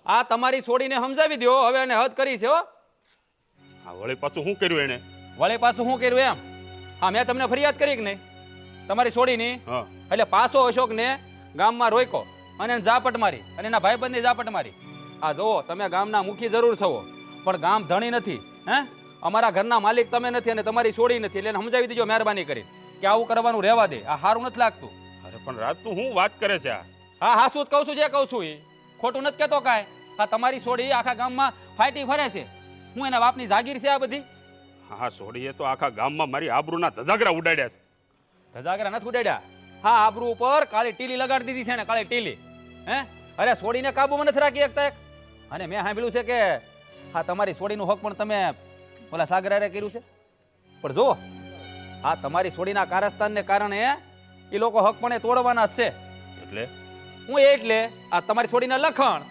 આ તમારી છોડીને સમજાવી દો હવે એને હદ કરી છે હો. આ વળી પાછું શું કર્યું એને? વળી પાછું શું કર્યું એમ? હા મેં તમને ફરિયાદ કરી કે નહીં તમારી છોડીની? હા. એટલે પાછો અશોકને ગામમાં રોક્યો અને એને ઝાપટ મારી અને એના ભાઈબંધની ઝાપટ મારી. આ જુઓ તમે ગામના મુખી જરૂર છો પણ ગામ ધણી નથી. હે અમારા ઘરના માલિક તમે નથી અને તમારી છોડી નથી એટલે એને સમજાવી દેજો મહેરબાની કરી કે આવું કરવાનું રહેવા દે. આ સારું નથી લાગતું. અરે પણ રાજ તું શું વાત કરે છે? આ હા હા શું જ કહું છું જે કહું છું એ ખોટું નથી કહેતો કાંઈ. આ તમારી છોડી આખા ગામમાં ફાટી ફરે છે. હું એના બાપની જાગીર છે આ બધી. હા છોડીએ તો આખા ગામમાં મારી આબરૂના ધજાગરા ઉડાડ્યા છે. ધજાગરા નથી ઉડાડ્યા. હા આબરૂ ઉપર કાળી ટીલી લગાડી દીધી છે ને કાળી ટીલી. હે અરે છોડીને કાબુમાં નથી રાખી શકતા એક. અને મેં સાંભળ્યું છે કે હા તમારી છોડીનું હક પણ તમે ઓલા સાગરારે કર્યું છે. પણ જો આ તમારી છોડીના કારસ્તાનને કારણે એ લોકો હક પણ એ તોડવાના જ છે. એટલે હું એટલે આ તમારી છોડીના લખણ